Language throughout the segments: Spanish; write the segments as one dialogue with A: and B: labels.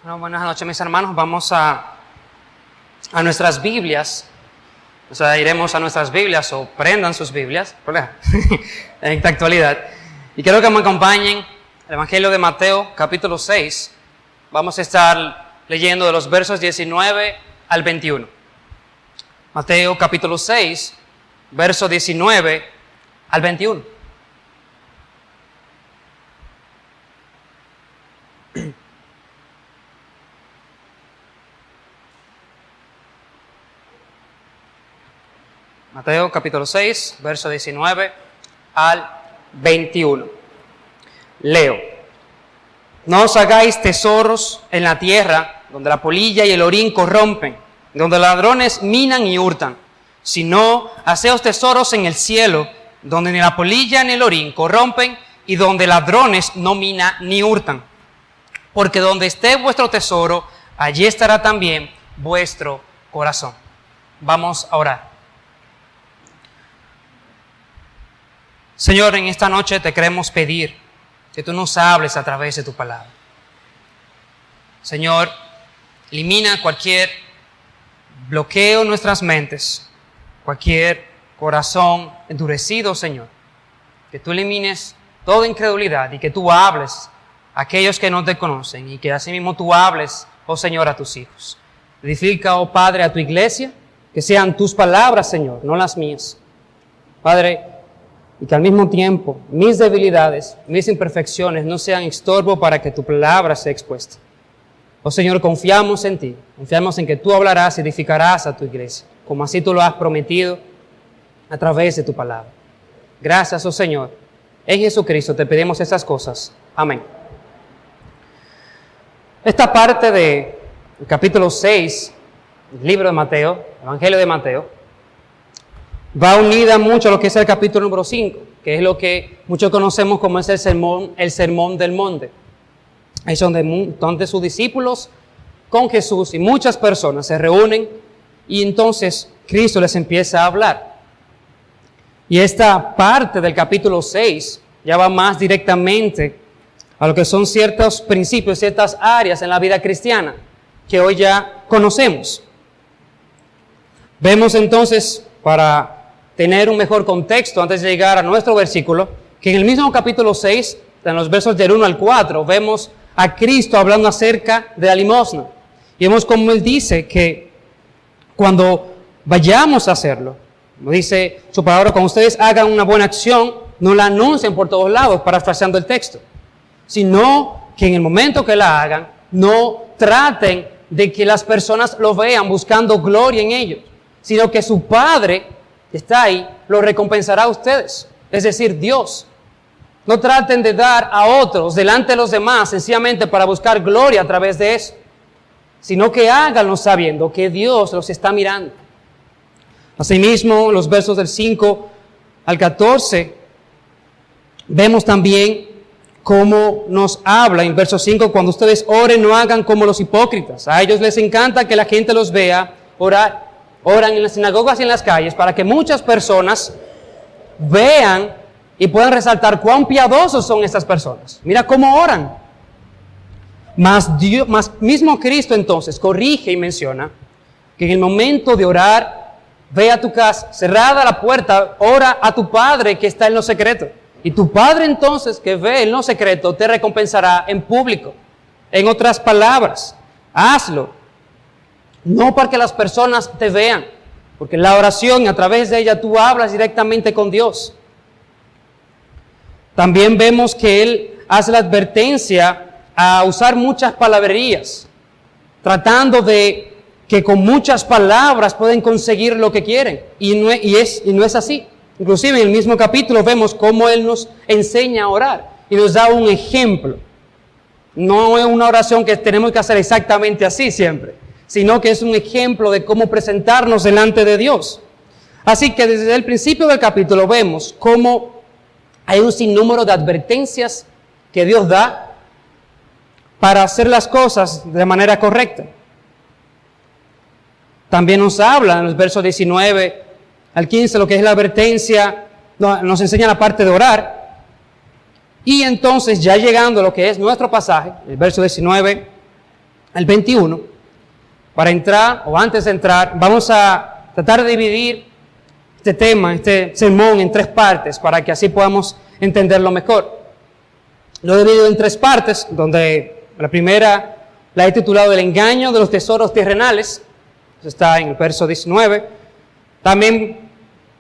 A: Bueno, buenas noches, mis hermanos. Vamos a nuestras Biblias. O sea, iremos a nuestras Biblias o prendan sus Biblias en esta actualidad. Y quiero que me acompañen el Evangelio de Mateo, capítulo 6. Vamos a estar leyendo de los versos 19 al 21. Mateo, capítulo 6, verso 19 al 21. Mateo capítulo 6, verso 19 al 21. Leo. No os hagáis tesoros en la tierra, donde la polilla y el orín corrompen, donde ladrones minan y hurtan, sino haceos tesoros en el cielo, donde ni la polilla ni el orín corrompen, y donde ladrones no minan ni hurtan. Porque donde esté vuestro tesoro, allí estará también vuestro corazón. Vamos a orar. Señor, en esta noche te queremos pedir que tú nos hables a través de tu palabra. Señor, elimina cualquier bloqueo en nuestras mentes, cualquier corazón endurecido, Señor. Que tú elimines toda incredulidad y que tú hables a aquellos que no te conocen y que asimismo tú hables, oh Señor, a tus hijos. Edifica, oh Padre, a tu iglesia, que sean tus palabras, Señor, no las mías. Padre, y que al mismo tiempo mis debilidades, mis imperfecciones no sean estorbo para que tu palabra sea expuesta. Oh Señor, confiamos en ti, confiamos en que tú hablarás y edificarás a tu iglesia, como así tú lo has prometido a través de tu palabra. Gracias, oh Señor. En Jesucristo te pedimos estas cosas. Amén. Esta parte del capítulo 6, del libro de Mateo, Evangelio de Mateo, va unida mucho a lo que es el capítulo número 5, que es lo que muchos conocemos como es el sermón del monte. Es donde sus discípulos con Jesús y muchas personas se reúnen y entonces Cristo les empieza a hablar. Y esta parte del capítulo 6 ya va más directamente a lo que son ciertos principios, ciertas áreas en la vida cristiana que hoy ya conocemos. Vemos entonces, para tener un mejor contexto antes de llegar a nuestro versículo, que en el mismo capítulo 6, en los versos del 1 al 4, vemos a Cristo hablando acerca de la limosna. Y vemos como Él dice que cuando vayamos a hacerlo, como dice su palabra, cuando ustedes hagan una buena acción, no la anuncien por todos lados, parafraseando el texto, sino que en el momento que la hagan, no traten de que las personas lo vean buscando gloria en ellos, sino que su Padre que está ahí, lo recompensará a ustedes, es decir, Dios. No traten de dar a otros delante de los demás sencillamente para buscar gloria a través de eso, sino que háganlo sabiendo que Dios los está mirando. Asimismo, los versos del 5 al 14, vemos también cómo nos habla en verso 5, cuando ustedes oren, no hagan como los hipócritas. A ellos les encanta que la gente los vea orar. Oran en las sinagogas y en las calles para que muchas personas vean y puedan resaltar cuán piadosos son estas personas. Mira cómo oran. Mas mismo Cristo entonces corrige y menciona que en el momento de orar, ve a tu casa, cerrada la puerta, ora a tu Padre que está en lo secreto. Y tu Padre entonces que ve en lo secreto te recompensará en público. En otras palabras, hazlo. No para que las personas te vean, porque la oración, a través de ella, tú hablas directamente con Dios. También vemos que Él hace la advertencia a usar muchas palabrerías, tratando de que con muchas palabras pueden conseguir lo que quieren. Y no es así. Inclusive en el mismo capítulo vemos cómo Él nos enseña a orar y nos da un ejemplo. No es una oración que tenemos que hacer exactamente así siempre, sino que es un ejemplo de cómo presentarnos delante de Dios. Así que desde el principio del capítulo vemos cómo hay un sinnúmero de advertencias que Dios da para hacer las cosas de manera correcta. También nos habla en los versos 19 al 15 lo que es la advertencia, nos enseña la parte de orar. Y entonces ya llegando a lo que es nuestro pasaje, el verso 19 al 21. Para entrar, o antes de entrar, vamos a tratar de dividir este tema, este sermón en 3 partes, para que así podamos entenderlo mejor. Lo he dividido en 3 partes, donde la primera la he titulado El engaño de los tesoros terrenales. Eso está en el verso 19. También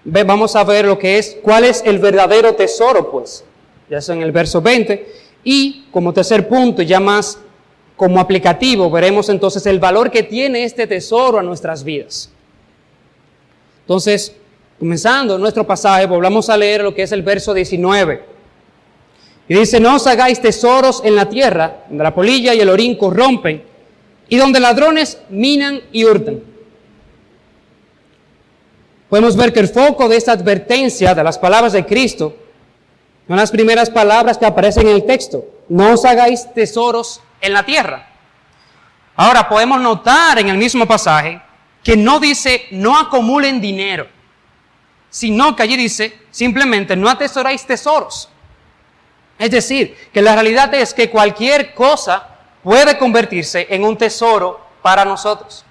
A: vamos a ver lo que es, cuál es el verdadero tesoro, pues. Ya está en el verso 20. Y como tercer punto, ya más como aplicativo, veremos entonces el valor que tiene este tesoro a nuestras vidas. Entonces, comenzando nuestro pasaje, volvamos a leer lo que es el verso 19. Y dice: no os hagáis tesoros en la tierra, donde la polilla y el orín corrompen, y donde ladrones minan y hurtan. Podemos ver que el foco de esta advertencia de las palabras de Cristo son las primeras palabras que aparecen en el texto. No os hagáis tesoros en la tierra. Ahora podemos notar en el mismo pasaje que no dice no acumulen dinero, sino que allí dice simplemente no atesoráis tesoros. Es decir, que la realidad es que cualquier cosa puede convertirse en un tesoro para nosotros.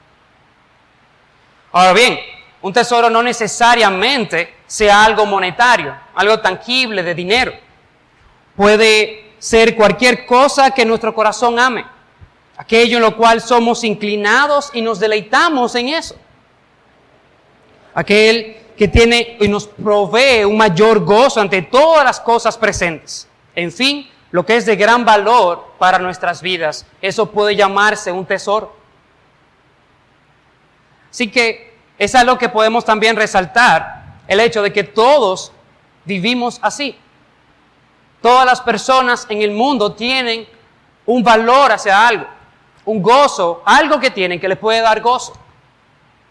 A: Ahora bien, un tesoro no necesariamente sea algo monetario, algo tangible de dinero. Puede ser cualquier cosa que nuestro corazón ame, aquello en lo cual somos inclinados y nos deleitamos en eso. Aquel que tiene y nos provee un mayor gozo ante todas las cosas presentes. En fin, lo que es de gran valor para nuestras vidas, eso puede llamarse un tesoro. Así que es algo que podemos también resaltar, el hecho de que todos vivimos así. Todas las personas en el mundo tienen un valor hacia algo, un gozo, algo que tienen que les puede dar gozo.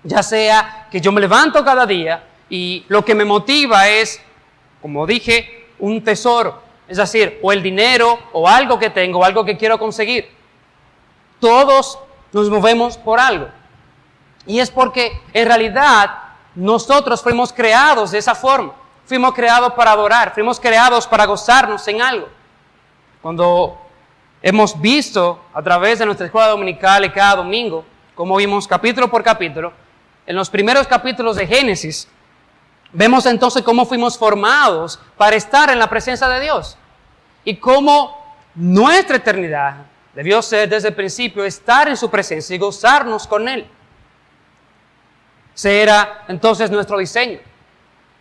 A: Ya sea que yo me levanto cada día y lo que me motiva es, como dije, un tesoro. Es decir, o el dinero, o algo que tengo, o algo que quiero conseguir. Todos nos movemos por algo. Y es porque en realidad nosotros fuimos creados de esa forma. Fuimos creados para adorar, fuimos creados para gozarnos en algo. Cuando hemos visto a través de nuestra escuela dominical y cada domingo, como vimos capítulo por capítulo, en los primeros capítulos de Génesis, vemos entonces cómo fuimos formados para estar en la presencia de Dios. Y cómo nuestra eternidad debió ser desde el principio estar en su presencia y gozarnos con Él. Ese era entonces nuestro diseño.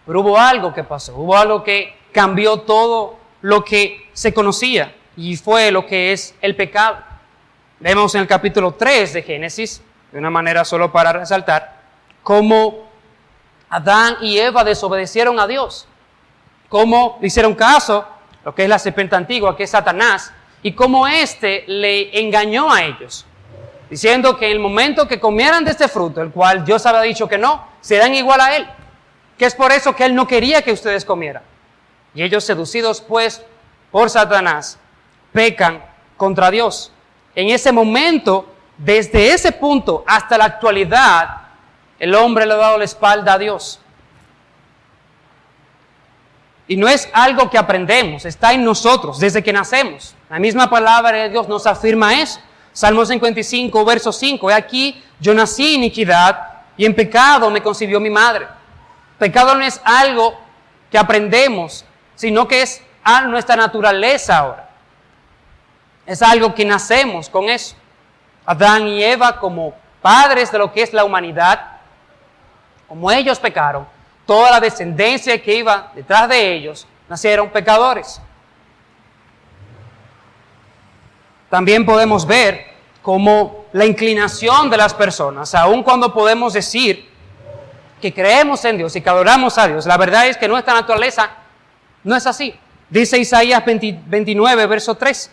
A: Pero hubo algo que pasó, hubo algo que cambió todo lo que se conocía y fue lo que es el pecado. Vemos en el capítulo 3 de Génesis, de una manera solo para resaltar, cómo Adán y Eva desobedecieron a Dios, cómo le hicieron caso, lo que es la serpiente antigua, que es Satanás, y cómo éste le engañó a ellos, diciendo que en el momento que comieran de este fruto, el cual Dios había dicho que no, serán igual a Él, que es por eso que Él no quería que ustedes comieran. Y ellos, seducidos pues por Satanás, pecan contra Dios. En ese momento, desde ese punto hasta la actualidad, el hombre le ha dado la espalda a Dios. Y no es algo que aprendemos, está en nosotros desde que nacemos. La misma palabra de Dios nos afirma eso. Salmo 55, verso 5. He aquí, yo nací en iniquidad y en pecado me concibió mi madre. Pecado no es algo que aprendemos, sino que es a nuestra naturaleza ahora. Es algo que nacemos con eso. Adán y Eva, como padres de lo que es la humanidad, como ellos pecaron, toda la descendencia que iba detrás de ellos nacieron pecadores. También podemos ver cómo la inclinación de las personas, aun cuando podemos decir que creemos en Dios y que adoramos a Dios, la verdad es que nuestra naturaleza no es así. Dice Isaías 29, verso 3.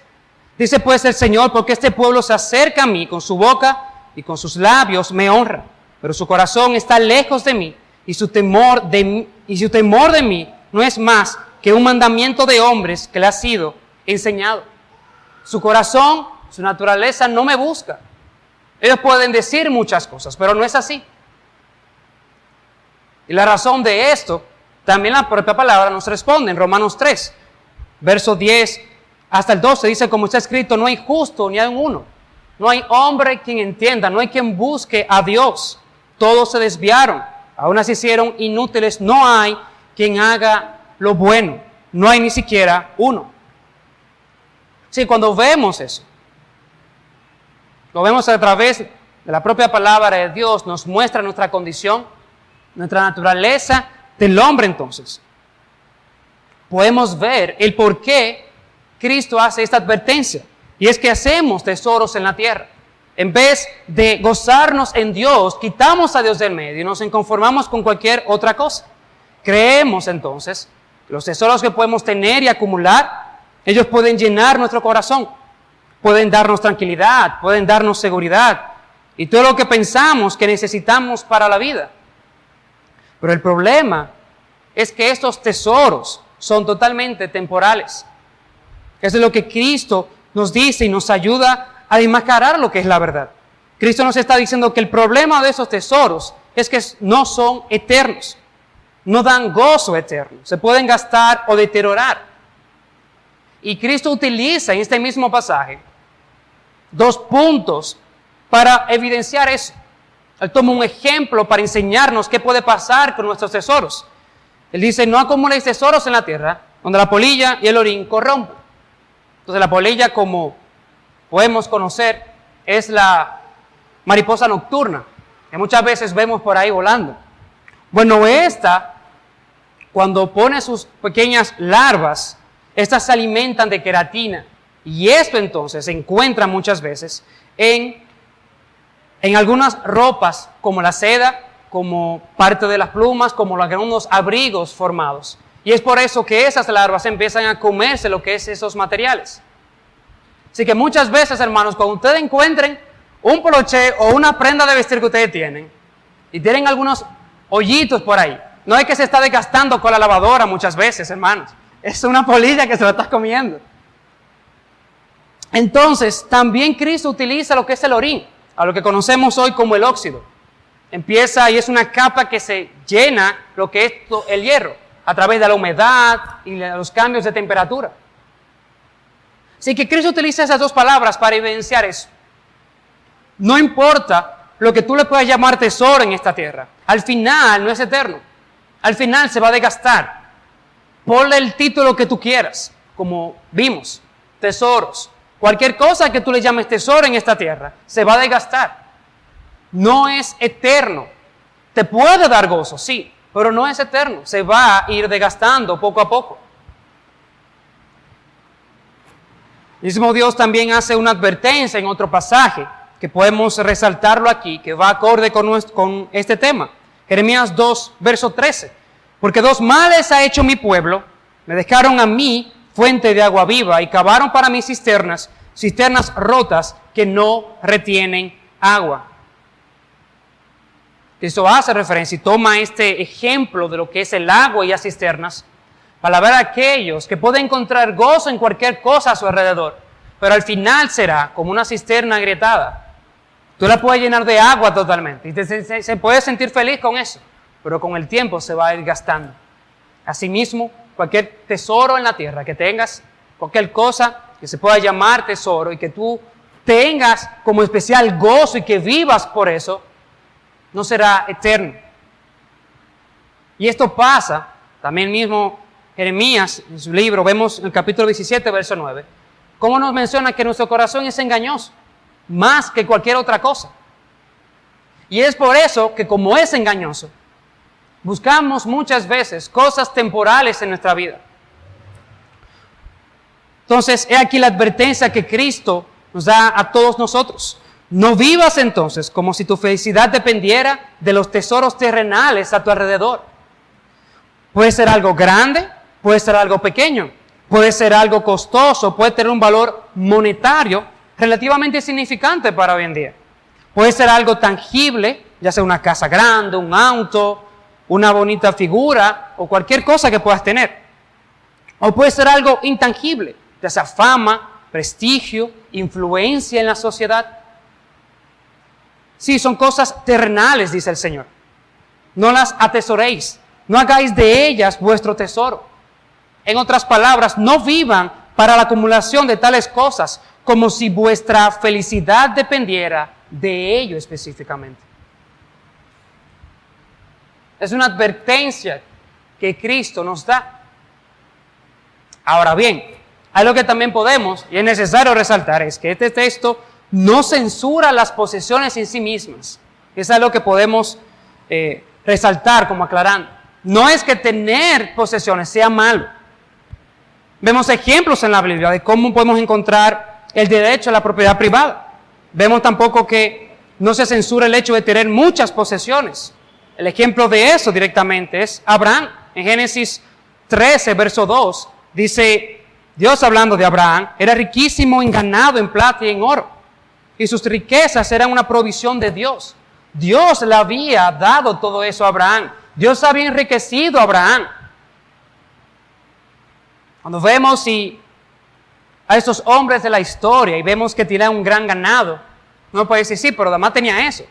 A: Dice pues el Señor: porque este pueblo se acerca a mí con su boca y con sus labios me honra, pero su corazón está lejos de mí y su temor de mí no es más que un mandamiento de hombres que le ha sido enseñado. Su corazón, su naturaleza no me busca. Ellos pueden decir muchas cosas, pero no es así. Y la razón de esto, también la propia palabra nos responde en Romanos 3, verso 10 hasta el 12, dice: como está escrito, no hay justo ni hay uno. No hay hombre quien entienda, no hay quien busque a Dios. Todos se desviaron, aún se hicieron inútiles. No hay quien haga lo bueno, no hay ni siquiera uno. Sí, cuando vemos eso, lo vemos a través de la propia palabra de Dios, nos muestra nuestra condición, nuestra naturaleza del hombre entonces. Podemos ver el por qué Cristo hace esta advertencia. Y es que hacemos tesoros en la tierra. En vez de gozarnos en Dios, quitamos a Dios del medio y nos conformamos con cualquier otra cosa. Creemos entonces que los tesoros que podemos tener y acumular, ellos pueden llenar nuestro corazón, pueden darnos tranquilidad, pueden darnos seguridad y todo lo que pensamos que necesitamos para la vida. Pero el problema es que estos tesoros son totalmente temporales. Eso es lo que Cristo nos dice y nos ayuda a enmascarar lo que es la verdad. Cristo nos está diciendo que el problema de esos tesoros es que no son eternos, no dan gozo eterno, se pueden gastar o deteriorar. Y Cristo utiliza en este mismo pasaje 2 puntos para evidenciar eso. Él toma un ejemplo para enseñarnos qué puede pasar con nuestros tesoros. Él dice, no acumuléis tesoros en la tierra, donde la polilla y el orín corrompen. Entonces la polilla, como podemos conocer, es la mariposa nocturna, que muchas veces vemos por ahí volando. Bueno, esta, cuando pone sus pequeñas larvas, estas se alimentan de queratina. Y esto entonces se encuentra muchas veces en algunas ropas, como la seda, como parte de las plumas, como algunos abrigos formados. Y es por eso que esas larvas empiezan a comerse lo que es esos materiales. Así que muchas veces, hermanos, cuando ustedes encuentren un poloché o una prenda de vestir que ustedes tienen, y tienen algunos hoyitos por ahí, no es que se está desgastando con la lavadora muchas veces, hermanos. Es una polilla que se la está comiendo. Entonces, también Cristo utiliza lo que es el orín, a lo que conocemos hoy como el óxido. Empieza y es una capa que se llena lo que es el hierro, a través de la humedad y de los cambios de temperatura. Así que Cristo utiliza esas 2 palabras para evidenciar eso. No importa lo que tú le puedas llamar tesoro en esta tierra, al final no es eterno, al final se va a desgastar. Ponle el título que tú quieras, como vimos, tesoros. Cualquier cosa que tú le llames tesoro en esta tierra, se va a desgastar. No es eterno. Te puede dar gozo, sí, pero no es eterno. Se va a ir desgastando poco a poco. El mismo Dios también hace una advertencia en otro pasaje, que podemos resaltarlo aquí, que va acorde con este tema. Jeremías 2, verso 13. Porque 2 males ha hecho mi pueblo, me dejaron a mí fuente de agua viva y cavaron para mí cisternas rotas que no retienen agua. Cristo hace referencia y toma este ejemplo de lo que es el agua y las cisternas para ver a aquellos que pueden encontrar gozo en cualquier cosa a su alrededor, pero al final será como una cisterna agrietada. Tú la puedes llenar de agua totalmente y se puede sentir feliz con eso, pero con el tiempo se va a ir gastando. Asimismo, cualquier tesoro en la tierra que tengas, cualquier cosa que se pueda llamar tesoro y que tú tengas como especial gozo y que vivas por eso, no será eterno. Y esto pasa, también mismo Jeremías, en su libro, vemos en el capítulo 17, verso 9, cómo nos menciona que nuestro corazón es engañoso, más que cualquier otra cosa. Y es por eso que como es engañoso, buscamos muchas veces cosas temporales en nuestra vida. Entonces, he aquí la advertencia que Cristo nos da a todos nosotros. No vivas entonces como si tu felicidad dependiera de los tesoros terrenales a tu alrededor. Puede ser algo grande, puede ser algo pequeño, puede ser algo costoso, puede tener un valor monetario relativamente significante para hoy en día. Puede ser algo tangible, ya sea una casa grande, un auto, una bonita figura o cualquier cosa que puedas tener. O puede ser algo intangible, ya sea fama, prestigio, influencia en la sociedad. Sí, son cosas terrenales, dice el Señor. No las atesoréis, no hagáis de ellas vuestro tesoro. En otras palabras, no vivan para la acumulación de tales cosas como si vuestra felicidad dependiera de ello específicamente. Es una advertencia que Cristo nos da. Ahora bien, algo que también podemos, y es necesario resaltar, es que este texto no censura las posesiones en sí mismas. Es algo que podemos resaltar como aclarando. No es que tener posesiones sea malo. Vemos ejemplos en la Biblia de cómo podemos encontrar el derecho a la propiedad privada. Vemos tampoco que no se censura el hecho de tener muchas posesiones. El ejemplo de eso directamente es Abraham. En Génesis 13, verso 2, dice, Dios hablando de Abraham, era riquísimo en ganado, en plata y en oro. Y sus riquezas eran una provisión de Dios. Dios le había dado todo eso a Abraham. Dios había enriquecido a Abraham. Cuando vemos a estos hombres de la historia y vemos que tienen un gran ganado, uno puede decir, sí, pero además tenía eso.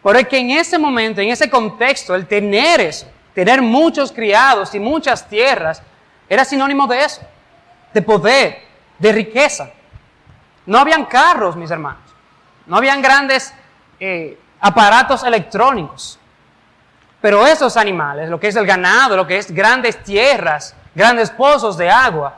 A: Pero es que en ese momento, en ese contexto, el tener eso, tener muchos criados y muchas tierras, era sinónimo de eso, de poder, de riqueza. No habían carros, mis hermanos. No habían grandes aparatos electrónicos. Pero esos animales, lo que es el ganado, lo que es grandes tierras, grandes pozos de agua,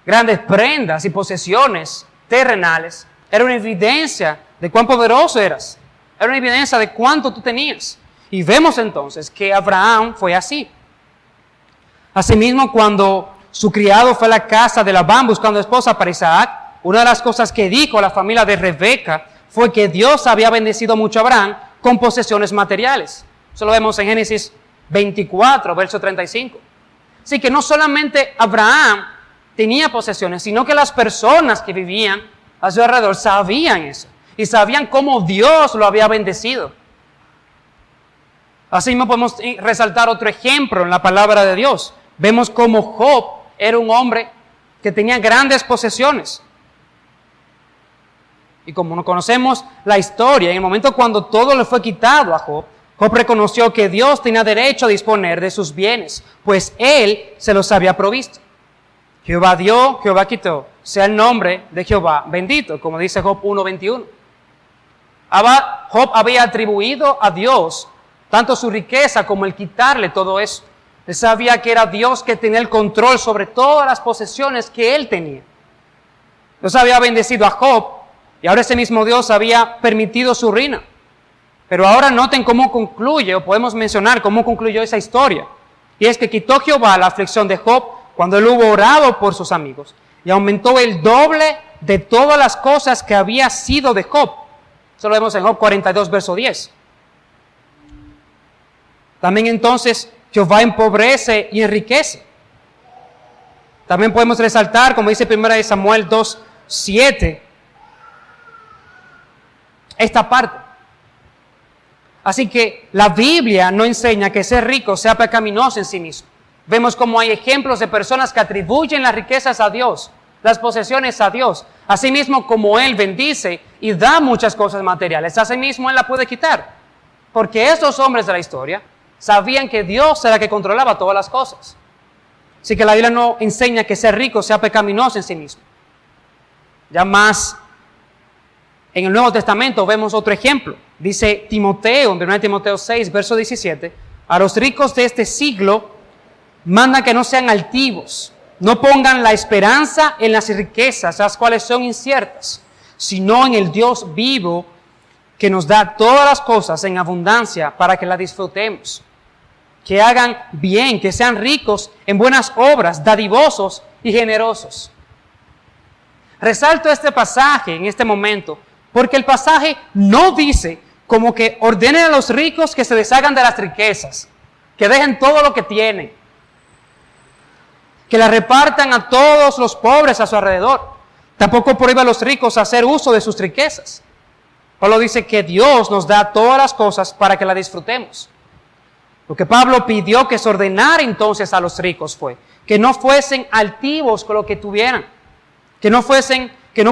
A: grandes prendas y posesiones terrenales, era una evidencia de cuán poderoso eras. Era una evidencia de cuánto tú tenías. Y vemos entonces que Abraham fue así. Asimismo, cuando su criado fue a la casa de Labán buscando esposa para Isaac, una de las cosas que dijo a la familia de Rebeca fue que Dios había bendecido mucho a Abraham con posesiones materiales. Eso lo vemos en Génesis 24, verso 35. Así que no solamente Abraham tenía posesiones, sino que las personas que vivían a su alrededor sabían eso. Y sabían cómo Dios lo había bendecido. Así mismo podemos resaltar otro ejemplo en la palabra de Dios. Vemos cómo Job era un hombre que tenía grandes posesiones. Y como no conocemos la historia, en el momento cuando todo le fue quitado a Job, Job reconoció que Dios tenía derecho a disponer de sus bienes, pues él se los había provisto. Jehová dio, Jehová quitó. Sea el nombre de Jehová bendito, como dice Job 1:21. Job había atribuido a Dios tanto su riqueza como el quitarle todo eso. Él sabía que era Dios que tenía el control sobre todas las posesiones que él tenía. Dios había bendecido a Job y ahora ese mismo Dios había permitido su ruina. Pero ahora noten cómo concluye, o podemos mencionar cómo concluyó esa historia. Y es que quitó Jehová la aflicción de Job cuando él hubo orado por sus amigos y aumentó el doble de todas las cosas que había sido de Job. Eso lo vemos en Job 42, verso 10. También entonces Jehová empobrece y enriquece. También podemos resaltar, como dice 1 Samuel 2:7, esta parte. Así que la Biblia no enseña que ser rico sea pecaminoso en sí mismo. Vemos como hay ejemplos de personas que atribuyen las riquezas a Dios, las posesiones a Dios. Asimismo, como Él bendice y da muchas cosas materiales, asimismo Él la puede quitar. Porque estos hombres de la historia sabían que Dios era el que controlaba todas las cosas. Así que la Biblia no enseña que ser rico sea pecaminoso en sí mismo. Ya más en el Nuevo Testamento vemos otro ejemplo. Dice Timoteo, en 1 Timoteo 6, verso 17, a los ricos de este siglo manda que no sean altivos, no pongan la esperanza en las riquezas, las cuales son inciertas, sino en el Dios vivo que nos da todas las cosas en abundancia para que las disfrutemos. Que hagan bien, que sean ricos en buenas obras, dadivosos y generosos. Resalto este pasaje en este momento, porque el pasaje no dice como que ordenen a los ricos que se deshagan de las riquezas, que dejen todo lo que tienen, que la repartan a todos los pobres a su alrededor. Tampoco prohíbe a los ricos hacer uso de sus riquezas. Pablo dice que Dios nos da todas las cosas para que las disfrutemos. Lo que Pablo pidió que se ordenara entonces a los ricos fue que no fuesen altivos con lo que tuvieran, que no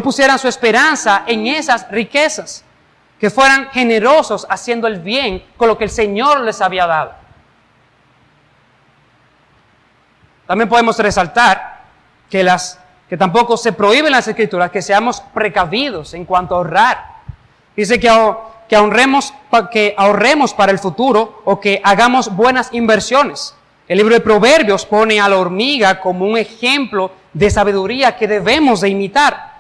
A: pusieran su esperanza en esas riquezas, que fueran generosos haciendo el bien con lo que el Señor les había dado. También podemos resaltar que las que tampoco se prohíbe en las Escrituras, que seamos precavidos en cuanto a ahorrar. Dice que ahorremos para el futuro o que hagamos buenas inversiones. El libro de Proverbios pone a la hormiga como un ejemplo de sabiduría que debemos de imitar,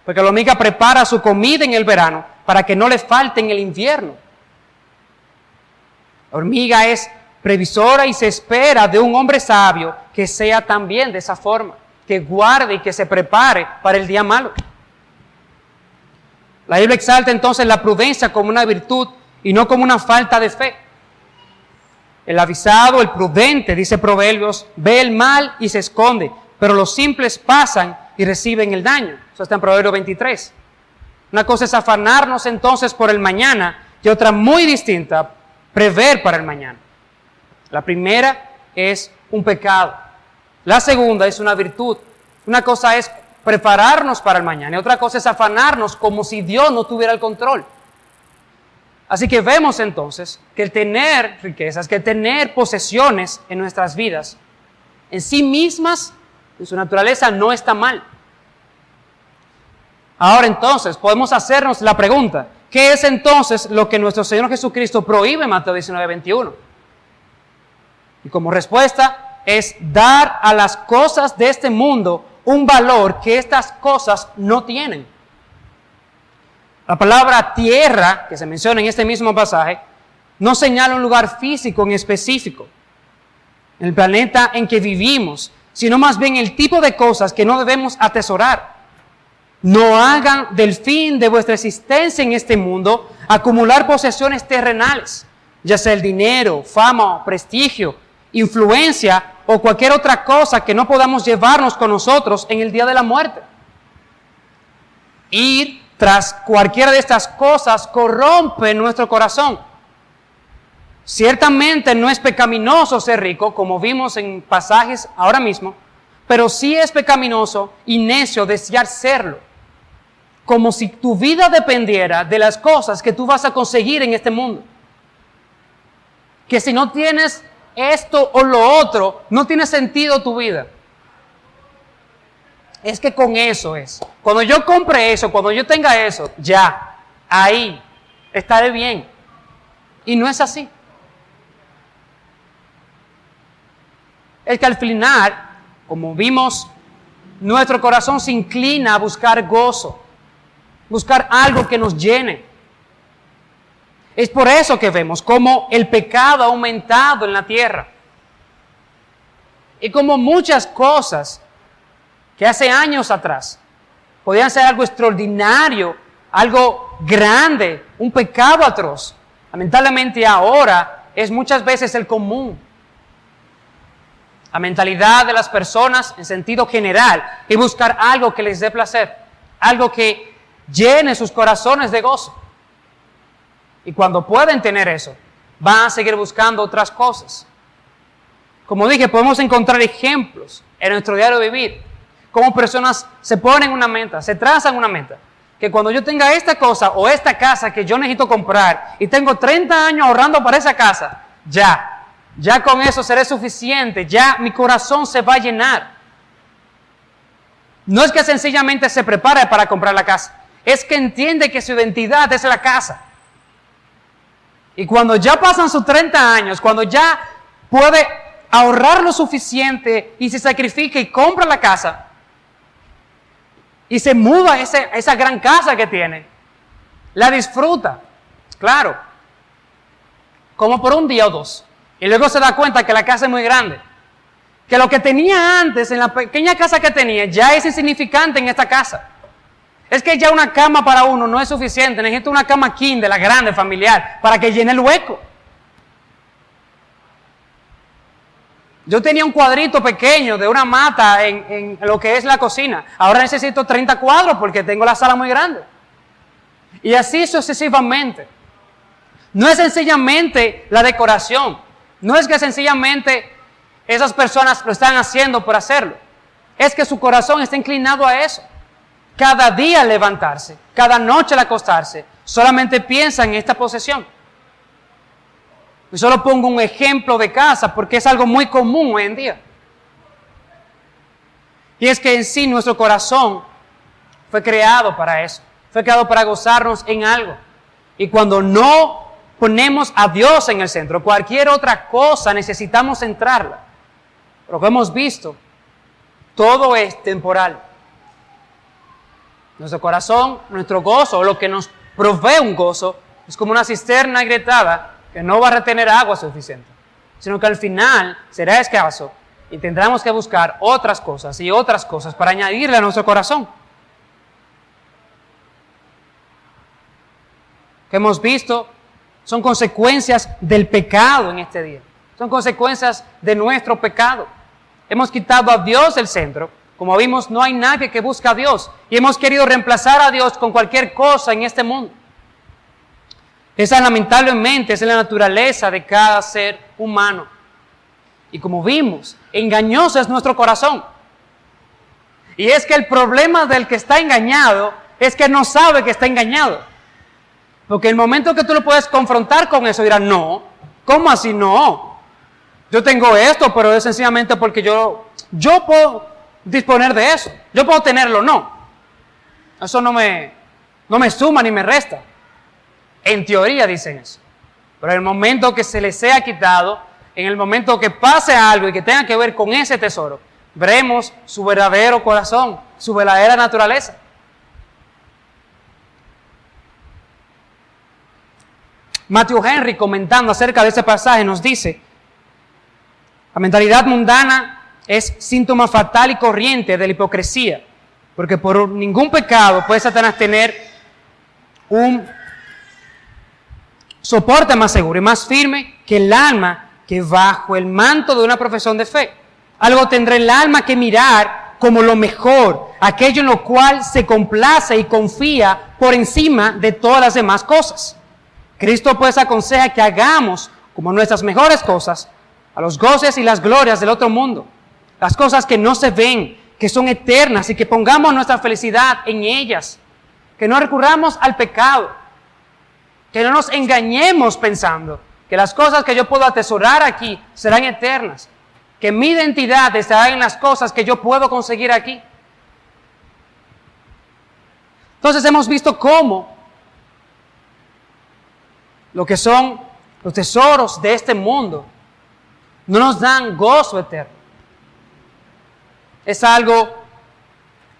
A: porque la hormiga prepara su comida en el verano para que no le falte en el invierno. La hormiga es previsora y se espera de un hombre sabio que sea también de esa forma, que guarde y que se prepare para el día malo. La Biblia exalta entonces la prudencia como una virtud y no como una falta de fe. El avisado, el prudente, dice Proverbios, ve el mal y se esconde, pero los simples pasan y reciben el daño. Eso está en Proverbios 23. Una cosa es afanarnos entonces por el mañana y otra muy distinta, prever para el mañana. La primera es un pecado. La segunda es una virtud. Una cosa es prepararnos para el mañana y otra cosa es afanarnos como si Dios no tuviera el control. Así que vemos entonces que el tener riquezas, que el tener posesiones en nuestras vidas, en sí mismas, en su naturaleza, no está mal. Ahora entonces podemos hacernos la pregunta, ¿qué es entonces lo que nuestro Señor Jesucristo prohíbe en Mateo 19:21? Y como respuesta es dar a las cosas de este mundo un valor que estas cosas no tienen. La palabra tierra, que se menciona en este mismo pasaje, no señala un lugar físico en específico, en el planeta en que vivimos, sino más bien el tipo de cosas que no debemos atesorar. No hagan del fin de vuestra existencia en este mundo acumular posesiones terrenales, ya sea el dinero, fama, prestigio, influencia o cualquier otra cosa que no podamos llevarnos con nosotros en el día de la muerte. Ir tras cualquiera de estas cosas corrompe nuestro corazón. Ciertamente no es pecaminoso ser rico, como vimos en pasajes ahora mismo, pero sí es pecaminoso y necio desear serlo, como si tu vida dependiera de las cosas que tú vas a conseguir en este mundo. Que si no tienes esto o lo otro, no tiene sentido tu vida. Es que con eso es. Cuando yo compre eso, cuando yo tenga eso, ya, ahí, estaré bien. Y no es así. Es que al final, como vimos, nuestro corazón se inclina a buscar gozo, buscar algo que nos llene. Es por eso que vemos cómo el pecado ha aumentado en la tierra. Y como muchas cosas que hace años atrás podían ser algo extraordinario, algo grande, un pecado atroz, lamentablemente ahora es muchas veces el común. La mentalidad de las personas en sentido general es buscar algo que les dé placer, algo que llene sus corazones de gozo. Y cuando pueden tener eso, van a seguir buscando otras cosas. Como dije, podemos encontrar ejemplos en nuestro diario vivir, cómo personas se ponen una meta, se trazan una meta, que cuando yo tenga esta cosa o esta casa que yo necesito comprar y tengo 30 años ahorrando para esa casa, ya con eso seré suficiente, ya mi corazón se va a llenar. No es que sencillamente se prepare para comprar la casa, es que entiende que su identidad es la casa. Y cuando ya pasan sus 30 años, cuando ya puede ahorrar lo suficiente y se sacrifica y compra la casa, y se muda a esa gran casa que tiene, la disfruta, claro, como por un día o dos, y luego se da cuenta que la casa es muy grande, que lo que tenía antes en la pequeña casa que tenía ya es insignificante en esta casa. Es que ya una cama para uno no es suficiente, necesito una cama king de la grande, familiar, para que llene el hueco. Yo tenía un cuadrito pequeño de una mata en lo que es la cocina. Ahora necesito 30 cuadros porque tengo la sala muy grande. Y así sucesivamente. No es sencillamente la decoración. No es que sencillamente esas personas lo están haciendo por hacerlo. Es que su corazón está inclinado a eso. Cada día al levantarse, cada noche al acostarse, solamente piensa en esta posesión. Y solo pongo un ejemplo de casa porque es algo muy común hoy en día. Y es que en sí nuestro corazón fue creado para eso. Fue creado para gozarnos en algo. Y cuando no ponemos a Dios en el centro, cualquier otra cosa necesitamos centrarla. Pero como hemos visto, todo es temporal. Nuestro corazón, nuestro gozo, lo que nos provee un gozo, es como una cisterna agrietada que no va a retener agua suficiente, sino que al final será escaso y tendremos que buscar otras cosas y otras cosas para añadirle a nuestro corazón. Que hemos visto son consecuencias del pecado en este día. Son consecuencias de nuestro pecado. Hemos quitado a Dios del centro. Como vimos, no hay nadie que busque a Dios. Y hemos querido reemplazar a Dios con cualquier cosa en este mundo. Esa lamentablemente es la naturaleza de cada ser humano. Y como vimos, engañoso es nuestro corazón. Y es que el problema del que está engañado es que no sabe que está engañado. Porque el momento que tú lo puedes confrontar con eso, dirás, no, ¿cómo así no? Yo tengo esto, pero es sencillamente porque yo puedo disponer de eso. Yo puedo tenerlo, no. Eso no me suma ni me resta. En teoría dicen eso. Pero en el momento que se les sea quitado, en el momento que pase algo y que tenga que ver con ese tesoro, veremos su verdadero corazón, su verdadera naturaleza. Matthew Henry, comentando acerca de ese pasaje, nos dice: la mentalidad mundana es síntoma fatal y corriente de la hipocresía, porque por ningún pecado puede Satanás tener un soporte más seguro y más firme que el alma que bajo el manto de una profesión de fe. Algo tendrá el alma que mirar como lo mejor, aquello en lo cual se complace y confía por encima de todas las demás cosas. Cristo pues aconseja que hagamos como nuestras mejores cosas a los goces y las glorias del otro mundo, las cosas que no se ven, que son eternas, y que pongamos nuestra felicidad en ellas, que no recurramos al pecado, que no nos engañemos pensando que las cosas que yo puedo atesorar aquí serán eternas, que mi identidad estará en las cosas que yo puedo conseguir aquí. Entonces hemos visto cómo lo que son los tesoros de este mundo no nos dan gozo eterno. Es algo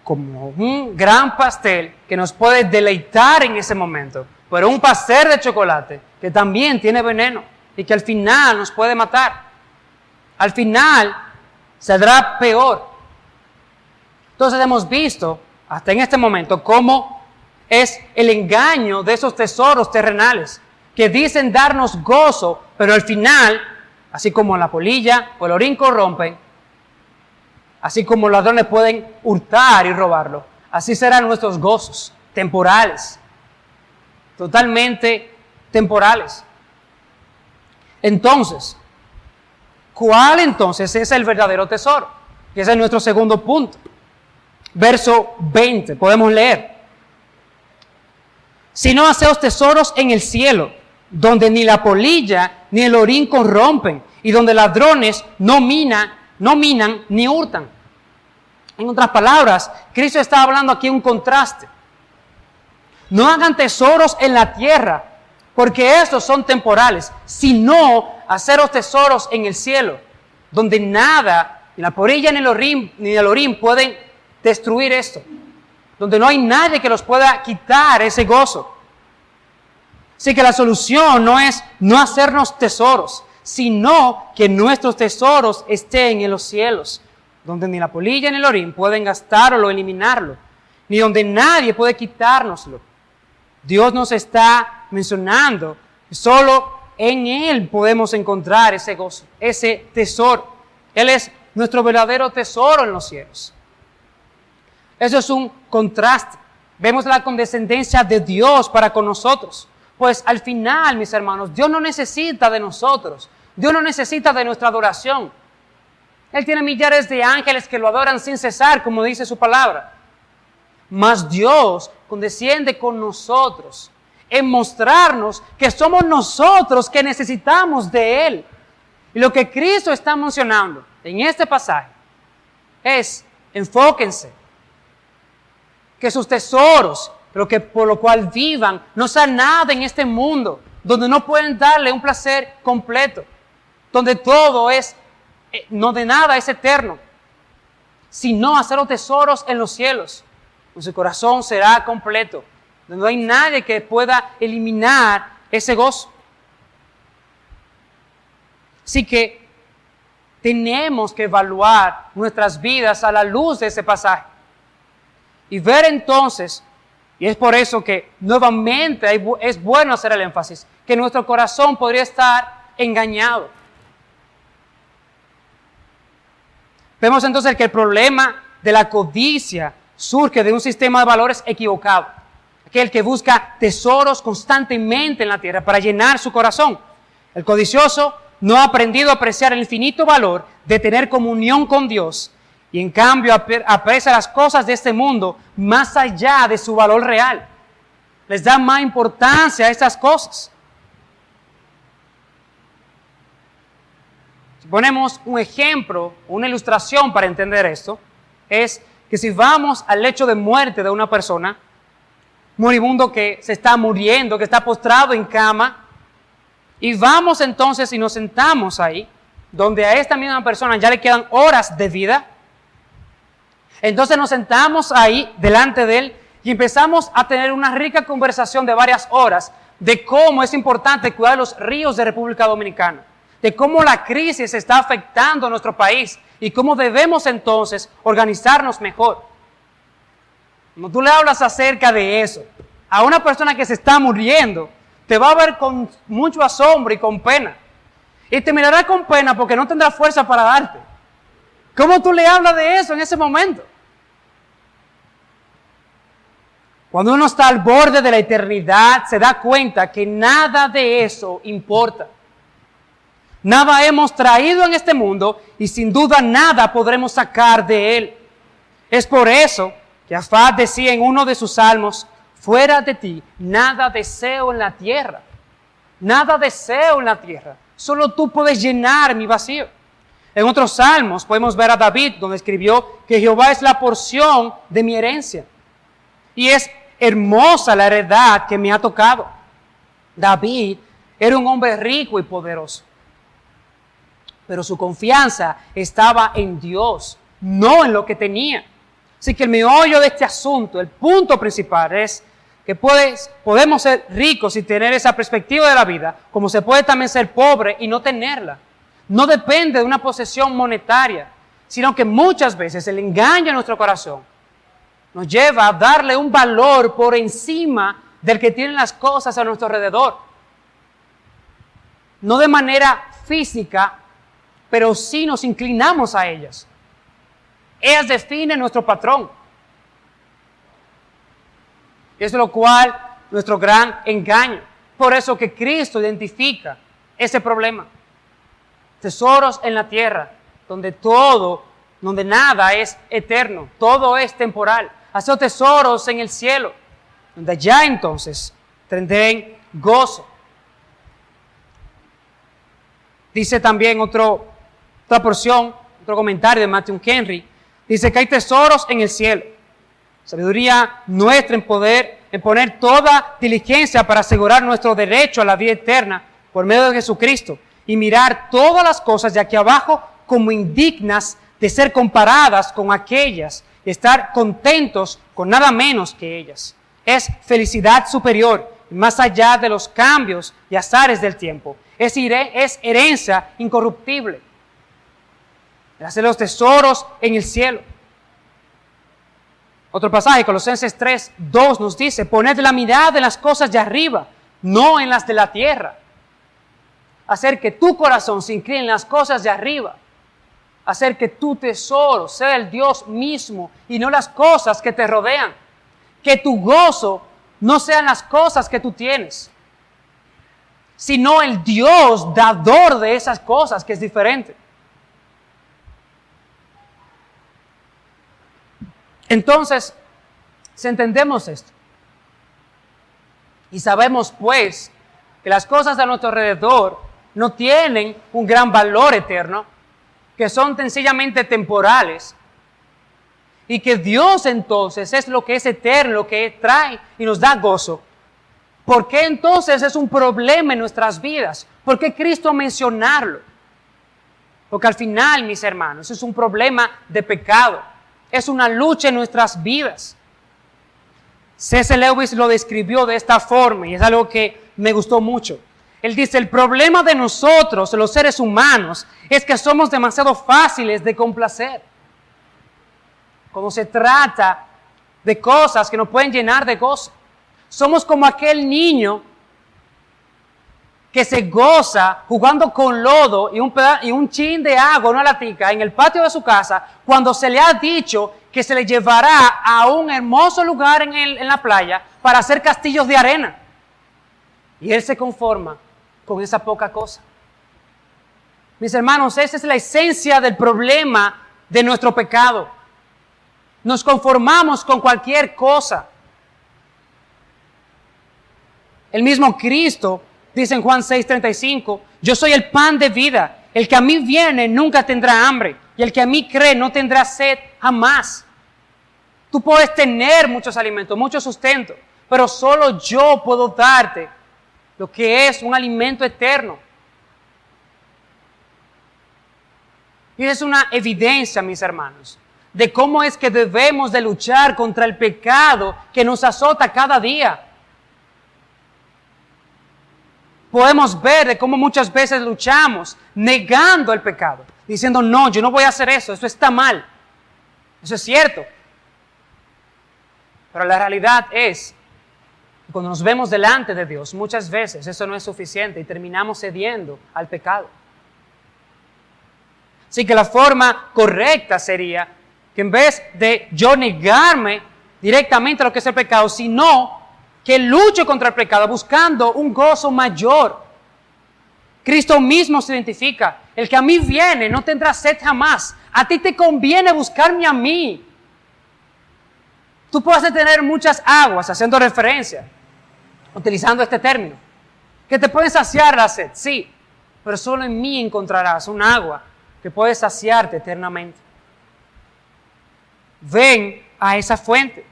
A: como un gran pastel que nos puede deleitar en ese momento, pero un pastel de chocolate que también tiene veneno y que al final nos puede matar. Al final saldrá peor. Entonces hemos visto hasta en este momento cómo es el engaño de esos tesoros terrenales que dicen darnos gozo, pero al final, así como la polilla o el orín corrompen, así como los ladrones pueden hurtar y robarlo, así serán nuestros gozos temporales, totalmente temporales. Entonces, ¿cuál entonces es el verdadero tesoro? Y ese es nuestro segundo punto. Verso 20, podemos leer: si no hacéos tesoros en el cielo, donde ni la polilla ni el orín corrompen, y donde ladrones no minan ni hurtan. En otras palabras, Cristo está hablando aquí un contraste. No hagan tesoros en la tierra, porque estos son temporales, sino haceros tesoros en el cielo, donde nada, ni la polilla ni el orín pueden destruir esto, donde no hay nadie que los pueda quitar ese gozo. Así que la solución no es no hacernos tesoros, sino que nuestros tesoros estén en los cielos, donde ni la polilla ni el orín pueden gastarlo o eliminarlo, ni donde nadie puede quitárnoslo. Dios nos está mencionando que solo en Él podemos encontrar ese gozo, ese tesoro. Él es nuestro verdadero tesoro en los cielos. Eso es un contraste. Vemos la condescendencia de Dios para con nosotros. Pues al final, mis hermanos, Dios no necesita de nosotros. Dios no necesita de nuestra adoración. Él tiene millares de ángeles que lo adoran sin cesar, como dice su palabra. Mas Dios condesciende con nosotros en mostrarnos que somos nosotros que necesitamos de Él. Y lo que Cristo está mencionando en este pasaje es Enfóquense. Que sus tesoros, por lo cual vivan, no sea nada en este mundo, donde no pueden darle un placer completo, donde todo es, no de nada es eterno, sino hacer los tesoros en los cielos, donde su corazón será completo, donde no hay nadie que pueda eliminar ese gozo. Así que tenemos que evaluar nuestras vidas a la luz de ese pasaje y ver entonces, y es por eso que nuevamente es bueno hacer el énfasis, que nuestro corazón podría estar engañado. Vemos entonces que el problema de la codicia surge de un sistema de valores equivocado, aquel que busca tesoros constantemente en la tierra para llenar su corazón. El codicioso no ha aprendido a apreciar el infinito valor de tener comunión con Dios y en cambio aprecia las cosas de este mundo más allá de su valor real. Les da más importancia a estas cosas. Si ponemos un ejemplo, una ilustración para entender esto, es que si vamos al lecho de muerte de una persona, moribundo que se está muriendo, que está postrado en cama, y vamos entonces y nos sentamos ahí, donde a esta misma persona ya le quedan horas de vida. Entonces nos sentamos ahí delante de él y empezamos a tener una rica conversación de varias horas de cómo es importante cuidar los ríos de República Dominicana, de cómo la crisis está afectando a nuestro país y cómo debemos entonces organizarnos mejor. Cuando tú le hablas acerca de eso a una persona que se está muriendo, te va a ver con mucho asombro y con pena. Y te mirará con pena porque no tendrá fuerza para darte. ¿Cómo tú le hablas de eso en ese momento? Cuando uno está al borde de la eternidad, se da cuenta que nada de eso importa. Nada hemos traído en este mundo y sin duda nada podremos sacar de él. Es por eso que Asaf decía en uno de sus salmos: fuera de ti, nada deseo en la tierra. Nada deseo en la tierra. Solo tú puedes llenar mi vacío. En otros salmos podemos ver a David, donde escribió que Jehová es la porción de mi herencia. Y es hermosa la heredad que me ha tocado. David era un hombre rico y poderoso. Pero su confianza estaba en Dios, no en lo que tenía. Así que el meollo de este asunto, el punto principal es que podemos ser ricos y tener esa perspectiva de la vida, como se puede también ser pobre y no tenerla. No depende de una posesión monetaria, sino que muchas veces el engaño en nuestro corazón nos lleva a darle un valor por encima del que tienen las cosas a nuestro alrededor. No de manera física, pero sí nos inclinamos a ellas. Ellas definen nuestro patrón. Es lo cual nuestro gran engaño. Por eso que Cristo identifica ese problema. Tesoros en la tierra, donde nada es eterno, todo es temporal. Hacer tesoros en el cielo, donde allá entonces tendrán gozo. Dice también otra porción, otro comentario de Matthew Henry, dice que hay tesoros en el cielo. Sabiduría nuestra en poner toda diligencia para asegurar nuestro derecho a la vida eterna por medio de Jesucristo y mirar todas las cosas de aquí abajo como indignas de ser comparadas con aquellas y estar contentos con nada menos que ellas. Es felicidad superior, más allá de los cambios y azares del tiempo. Es herencia incorruptible. Hacer los tesoros en el cielo. Otro pasaje, Colosenses 3:2 nos dice: poned la mirada en las cosas de arriba, no en las de la tierra. Hacer que tu corazón se incline en las cosas de arriba. Hacer que tu tesoro sea el Dios mismo y no las cosas que te rodean. Que tu gozo no sean las cosas que tú tienes, sino el Dios dador de esas cosas, que es diferente. Entonces, si entendemos esto y sabemos pues que las cosas a nuestro alrededor no tienen un gran valor eterno, que son sencillamente temporales, y que Dios entonces es lo que es eterno, lo que trae y nos da gozo, ¿por qué entonces es un problema en nuestras vidas? ¿Por qué Cristo mencionarlo? Porque al final, mis hermanos, es un problema de pecado. Es una lucha en nuestras vidas. C.S. Lewis lo describió de esta forma y es algo que me gustó mucho. Él dice, el problema de nosotros, los seres humanos, es que somos demasiado fáciles de complacer. Cuando se trata de cosas que nos pueden llenar de gozo. Somos como aquel niño que se goza jugando con lodo y un chin de agua, una latica, en el patio de su casa, cuando se le ha dicho que se le llevará a un hermoso lugar en la playa para hacer castillos de arena. Y él se conforma con esa poca cosa. Mis hermanos, esa es la esencia del problema de nuestro pecado. Nos conformamos con cualquier cosa. El mismo Cristo dice en Juan 6:35, yo soy el pan de vida, el que a mí viene nunca tendrá hambre, y el que a mí cree no tendrá sed jamás. Tú puedes tener muchos alimentos, mucho sustento, pero solo yo puedo darte lo que es un alimento eterno. Y es una evidencia, mis hermanos, de cómo es que debemos de luchar contra el pecado que nos azota cada día. Podemos ver de cómo muchas veces luchamos negando el pecado, diciendo, no, yo no voy a hacer eso está mal. Eso es cierto. Pero la realidad es que cuando nos vemos delante de Dios, muchas veces eso no es suficiente y terminamos cediendo al pecado. Así que la forma correcta sería que en vez de yo negarme directamente a lo que es el pecado, sino que luche contra el pecado buscando un gozo mayor. Cristo mismo se identifica, el que a mí viene no tendrá sed jamás. A ti te conviene buscarme a mí. Tú puedes tener muchas aguas, haciendo referencia, utilizando este término, que te pueden saciar la sed, sí, pero solo en mí encontrarás un agua que puede saciarte eternamente. Ven a esa fuente.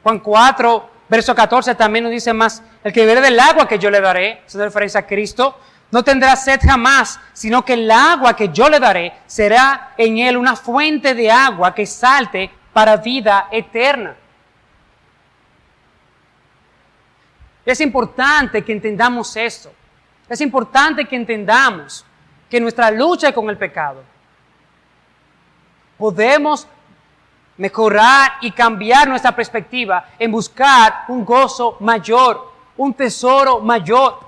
A: Juan 4, verso 14 también nos dice más, el que bebiere del agua que yo le daré, haciendo referencia a Cristo, no tendrá sed jamás, sino que el agua que yo le daré será en él una fuente de agua que salte para vida eterna. Es importante que entendamos esto. Es importante que entendamos que nuestra lucha con el pecado podemos mejorar y cambiar nuestra perspectiva en buscar un gozo mayor, un tesoro mayor.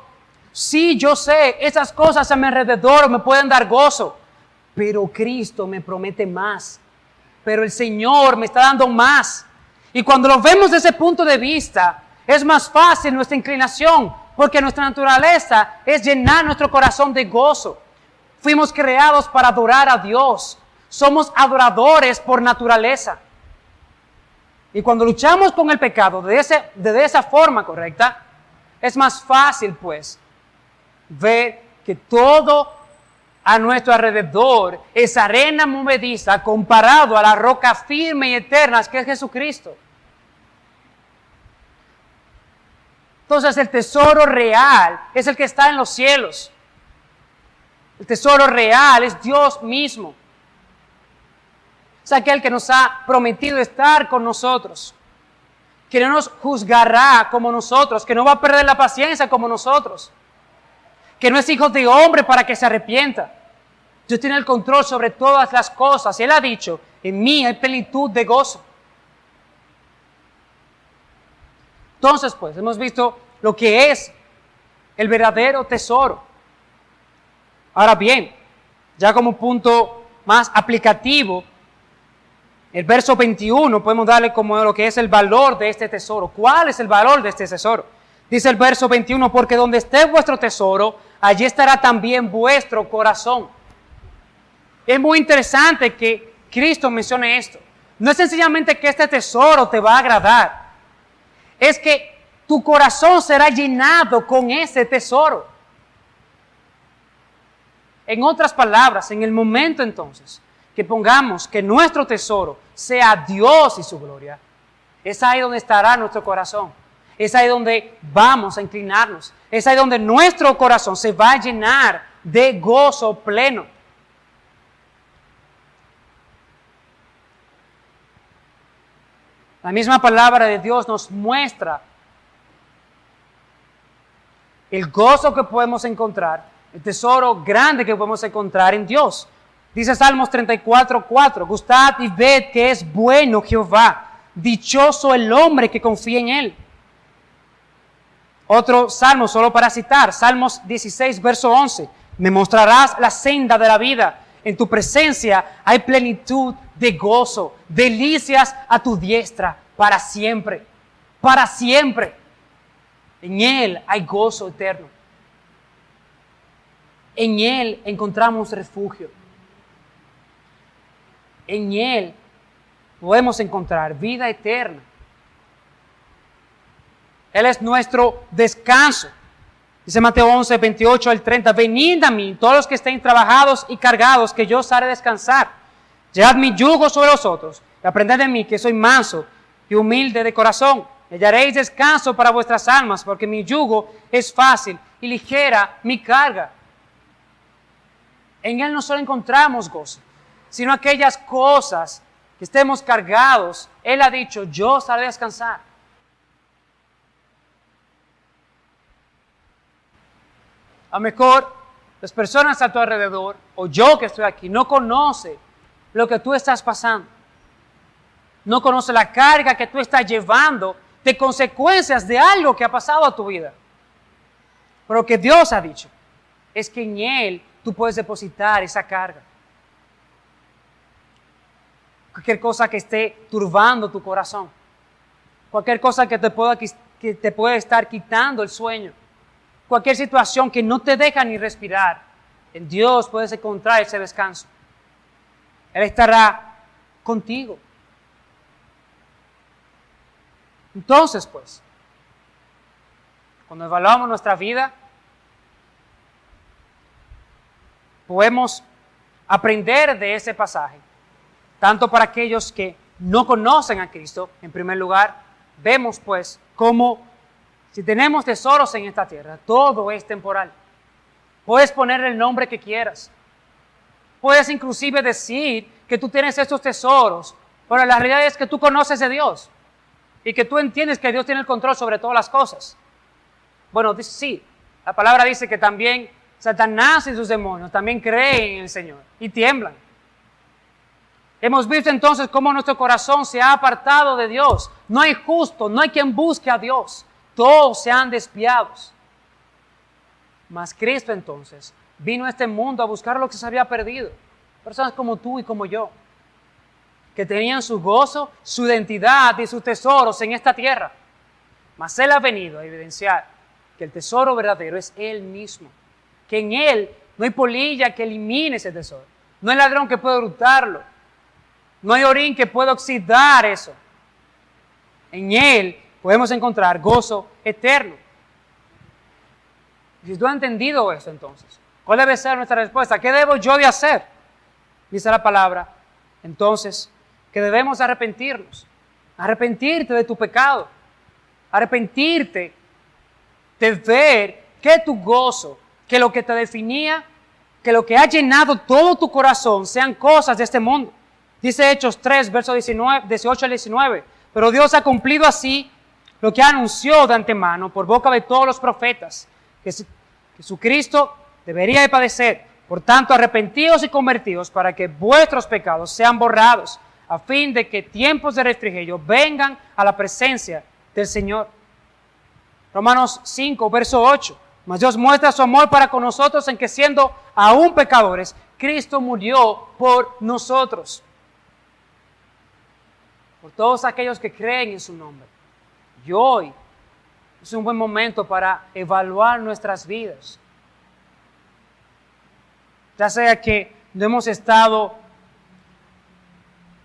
A: Sí, yo sé, esas cosas a mi alrededor me pueden dar gozo, pero Cristo me promete más. Pero el Señor me está dando más. Y cuando lo vemos desde ese punto de vista, es más fácil nuestra inclinación, porque nuestra naturaleza es llenar nuestro corazón de gozo. Fuimos creados para adorar a Dios. Somos adoradores por naturaleza. Y cuando luchamos con el pecado de esa forma correcta, es más fácil pues ver que todo a nuestro alrededor es arena movediza comparado a la roca firme y eterna que es Jesucristo. Entonces el tesoro real es el que está en los cielos. El tesoro real es Dios mismo. Es aquel que nos ha prometido estar con nosotros, que no nos juzgará como nosotros, que no va a perder la paciencia como nosotros, que no es hijo de hombre para que se arrepienta. Dios tiene el control sobre todas las cosas. Y Él ha dicho, en mí hay plenitud de gozo. Entonces, pues, hemos visto lo que es el verdadero tesoro. Ahora bien, ya como punto más aplicativo, el verso 21 podemos darle como lo que es el valor de este tesoro. ¿Cuál es el valor de este tesoro? Dice el verso 21, porque donde esté vuestro tesoro, allí estará también vuestro corazón. Es muy interesante que Cristo mencione esto. No es sencillamente que este tesoro te va a agradar, es que tu corazón será llenado con ese tesoro. En otras palabras, en el momento entonces que pongamos que nuestro tesoro sea Dios y su gloria, es ahí donde estará nuestro corazón. Es ahí donde vamos a inclinarnos. Es ahí donde nuestro corazón se va a llenar de gozo pleno. La misma palabra de Dios nos muestra el gozo que podemos encontrar, el tesoro grande que podemos encontrar en Dios. Dice Salmos 34:4, gustad y ved que es bueno Jehová, dichoso el hombre que confía en Él. Otro salmo, solo para citar, Salmos 16, verso 11, me mostrarás la senda de la vida, en tu presencia hay plenitud de gozo, delicias a tu diestra para siempre, para siempre. En Él hay gozo eterno. En Él encontramos refugio. En Él podemos encontrar vida eterna. Él es nuestro descanso. Dice Mateo 11, 28 al 30, venid a mí, todos los que estén trabajados y cargados, que yo os haré descansar. Llevad mi yugo sobre vosotros, y aprended de mí, que soy manso y humilde de corazón. Y hallaréis descanso para vuestras almas, porque mi yugo es fácil y ligera mi carga. En Él no solo encontramos gozo, sino aquellas cosas que estemos cargados. Él ha dicho, yo os haré descansar. A lo mejor las personas a tu alrededor, o yo que estoy aquí, no conoce lo que tú estás pasando. No conoce la carga que tú estás llevando de consecuencias de algo que ha pasado a tu vida. Pero lo que Dios ha dicho es que en Él tú puedes depositar esa carga. Cualquier cosa que esté turbando tu corazón. Cualquier cosa que te pueda estar quitando el sueño. Cualquier situación que no te deja ni respirar, en Dios puedes encontrar ese descanso. Él estará contigo. Entonces, pues, cuando evaluamos nuestra vida, podemos aprender de ese pasaje, tanto para aquellos que no conocen a Cristo. En primer lugar, vemos pues cómo si tenemos tesoros en esta tierra, todo es temporal. Puedes poner el nombre que quieras. Puedes inclusive decir que tú tienes estos tesoros, pero la realidad es que tú conoces de Dios y que tú entiendes que Dios tiene el control sobre todas las cosas. Bueno, sí, la palabra dice que también Satanás y sus demonios también creen en el Señor y tiemblan. Hemos visto entonces cómo nuestro corazón se ha apartado de Dios. No hay justo, no hay quien busque a Dios. Todos se han desviado. Mas Cristo entonces vino a este mundo a buscar lo que se había perdido. Personas como tú y como yo, que tenían su gozo, su identidad y sus tesoros en esta tierra. Mas Él ha venido a evidenciar que el tesoro verdadero es Él mismo. Que en Él no hay polilla que elimine ese tesoro. No hay ladrón que pueda hurtarlo. No hay orín que pueda oxidar eso. En Él podemos encontrar gozo eterno. Si tú has entendido eso entonces, ¿cuál debe ser nuestra respuesta? ¿Qué debo yo de hacer? Dice la palabra, entonces, que debemos arrepentirnos. Arrepentirte de tu pecado. Arrepentirte de ver que tu gozo, que lo que te definía, que lo que ha llenado todo tu corazón sean cosas de este mundo. Dice Hechos 3, versos 18 al 19. Pero Dios ha cumplido así lo que anunció de antemano por boca de todos los profetas, que Jesucristo debería de padecer. Por tanto, arrepentíos y convertíos para que vuestros pecados sean borrados, a fin de que tiempos de refrigerio vengan a la presencia del Señor. Romanos 5, verso 8. Mas Dios muestra su amor para con nosotros en que siendo aún pecadores, Cristo murió por nosotros. Por todos aquellos que creen en su nombre. Y hoy es un buen momento para evaluar nuestras vidas. Ya sea que no hemos estado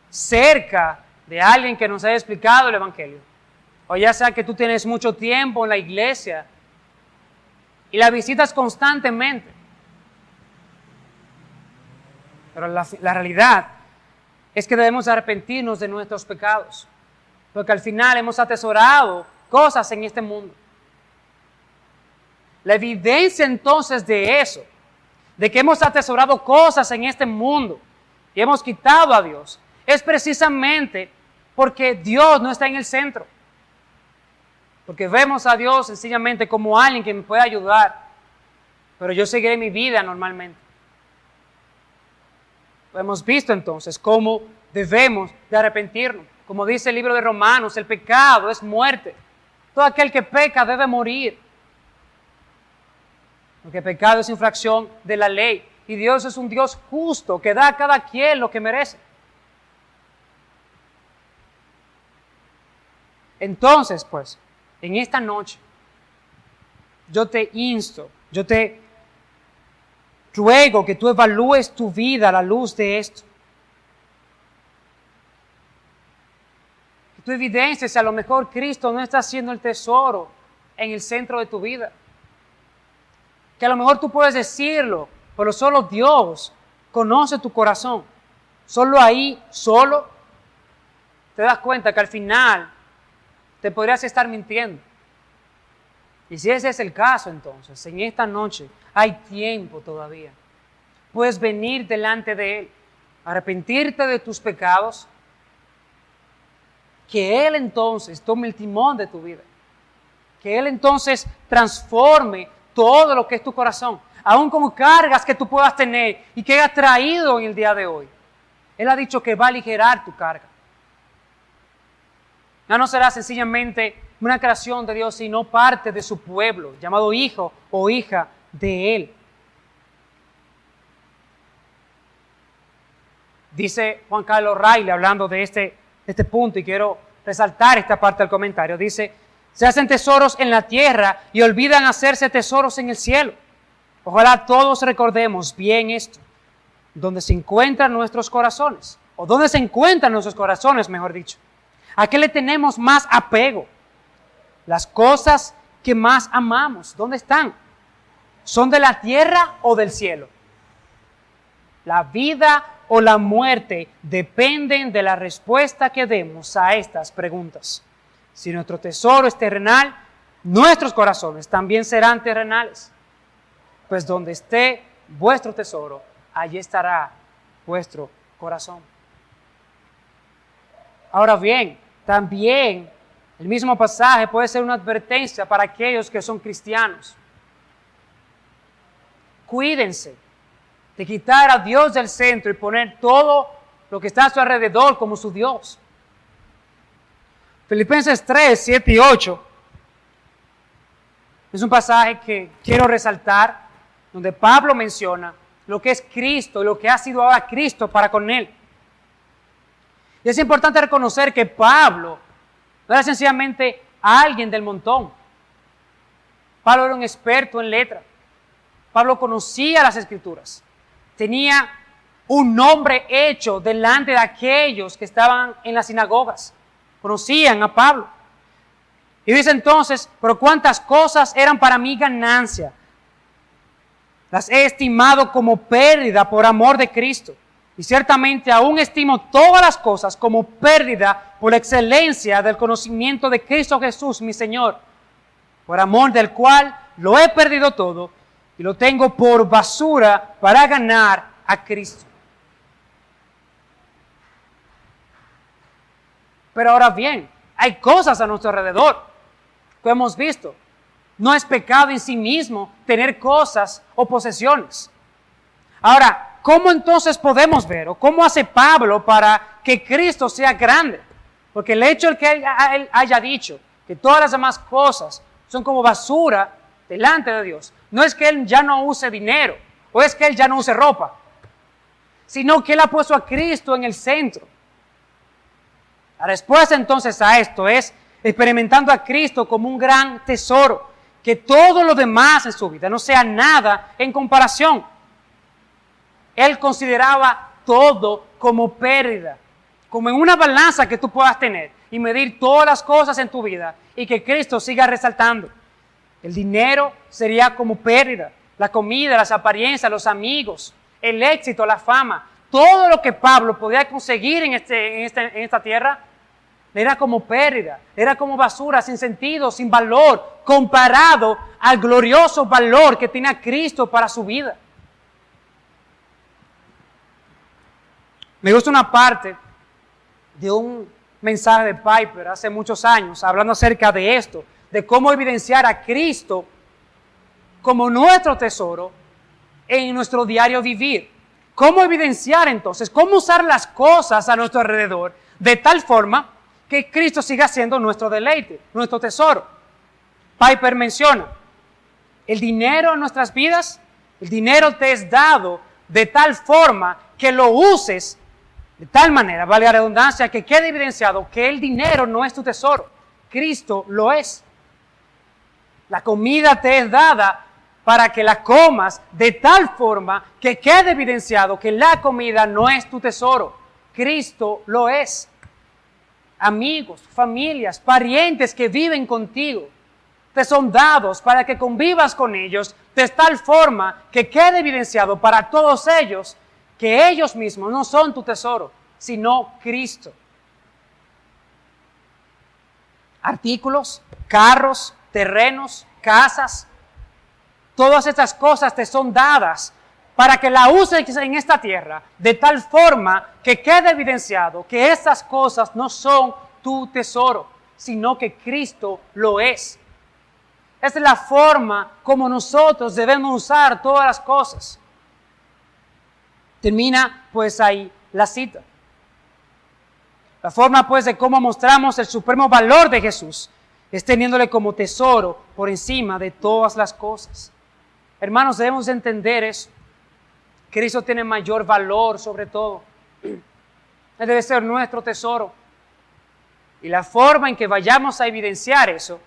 A: cerca de alguien que nos haya explicado el Evangelio, o ya sea que tú tienes mucho tiempo en la iglesia y la visitas constantemente. Pero la realidad es que debemos arrepentirnos de nuestros pecados, porque al final hemos atesorado cosas en este mundo. La evidencia entonces de eso, de que hemos atesorado cosas en este mundo y hemos quitado a Dios, es precisamente porque Dios no está en el centro. Porque vemos a Dios sencillamente como alguien que me puede ayudar, pero yo seguiré mi vida normalmente. Hemos visto entonces cómo debemos de arrepentirnos. Como dice el libro de Romanos, el pecado es muerte. Todo aquel que peca debe morir. Porque el pecado es infracción de la ley. Y Dios es un Dios justo que da a cada quien lo que merece. Entonces, pues, en esta noche, yo te insto, yo te ruego que tú evalúes tu vida a la luz de esto. Que tú evidencies, a lo mejor Cristo no está siendo el tesoro en el centro de tu vida. Que a lo mejor tú puedes decirlo, pero solo Dios conoce tu corazón. Solo ahí, solo, te das cuenta que al final te podrías estar mintiendo. Y si ese es el caso, entonces, en esta noche hay tiempo todavía. Puedes venir delante de Él, arrepentirte de tus pecados, que Él entonces tome el timón de tu vida, que Él entonces transforme todo lo que es tu corazón, aún con cargas que tú puedas tener y que haya traído en el día de hoy. Él ha dicho que va a aligerar tu carga. Ya no será sencillamente una creación de Dios, sino parte de su pueblo, llamado hijo o hija de Él. Dice Juan Carlos Riley, hablando de este punto, y quiero resaltar esta parte del comentario, dice: se hacen tesoros en la tierra y olvidan hacerse tesoros en el cielo. Ojalá todos recordemos bien esto, donde se encuentran nuestros corazones, o donde se encuentran nuestros corazones, mejor dicho. ¿A qué le tenemos más apego? Las cosas que más amamos, ¿dónde están? ¿Son de la tierra o del cielo? La vida o la muerte dependen de la respuesta que demos a estas preguntas. Si nuestro tesoro es terrenal, nuestros corazones también serán terrenales. Pues donde esté vuestro tesoro, allí estará vuestro corazón. Ahora bien, también el mismo pasaje puede ser una advertencia para aquellos que son cristianos. Cuídense de quitar a Dios del centro y poner todo lo que está a su alrededor como su Dios. Filipenses 3, 7 y 8 es un pasaje que quiero resaltar, donde Pablo menciona lo que es Cristo y lo que ha sido ahora Cristo para con él. Y es importante reconocer que Pablo no era sencillamente alguien del montón. Pablo era un experto en letra. Pablo conocía las Escrituras. Tenía un nombre hecho delante de aquellos que estaban en las sinagogas. Conocían a Pablo. Y dice entonces: pero cuántas cosas eran para mí ganancia. Las he estimado como pérdida por amor de Cristo. Y ciertamente aún estimo todas las cosas como pérdida por la excelencia del conocimiento de Cristo Jesús, mi Señor, por amor del cual lo he perdido todo y lo tengo por basura para ganar a Cristo. Pero ahora bien, hay cosas a nuestro alrededor que hemos visto. No es pecado en sí mismo tener cosas o posesiones. Ahora, ¿cómo entonces podemos ver o cómo hace Pablo para que Cristo sea grande? Porque el hecho de que él haya dicho que todas las demás cosas son como basura delante de Dios, no es que él ya no use dinero o es que él ya no use ropa, sino que él ha puesto a Cristo en el centro. La respuesta entonces a esto es experimentando a Cristo como un gran tesoro, que todo lo demás en su vida no sea nada en comparación. Él consideraba todo como pérdida, como en una balanza que tú puedas tener y medir todas las cosas en tu vida y que Cristo siga resaltando. El dinero sería como pérdida, la comida, las apariencias, los amigos, el éxito, la fama, todo lo que Pablo podía conseguir en esta tierra era como pérdida, era como basura, sin sentido, sin valor, comparado al glorioso valor que tenía Cristo para su vida. Me gusta una parte de un mensaje de Piper hace muchos años, hablando acerca de esto, de cómo evidenciar a Cristo como nuestro tesoro en nuestro diario vivir. ¿Cómo evidenciar entonces? ¿Cómo usar las cosas a nuestro alrededor de tal forma que Cristo siga siendo nuestro deleite, nuestro tesoro? Piper menciona, el dinero en nuestras vidas, el dinero te es dado de tal forma que lo uses de tal manera, vale la redundancia, que quede evidenciado que el dinero no es tu tesoro, Cristo lo es. La comida te es dada para que la comas de tal forma que quede evidenciado que la comida no es tu tesoro, Cristo lo es. Amigos, familias, parientes que viven contigo, te son dados para que convivas con ellos de tal forma que quede evidenciado para todos ellos que ellos mismos no son tu tesoro, sino Cristo. Artículos, carros, terrenos, casas, todas estas cosas te son dadas para que la uses en esta tierra de tal forma que quede evidenciado que estas cosas no son tu tesoro, sino que Cristo lo es. Esta es la forma como nosotros debemos usar todas las cosas. Termina pues ahí la cita. La forma pues de cómo mostramos el supremo valor de Jesús es teniéndole como tesoro por encima de todas las cosas. Hermanos, debemos entender eso. Cristo tiene mayor valor sobre todo. Él debe ser nuestro tesoro. Y la forma en que vayamos a evidenciar eso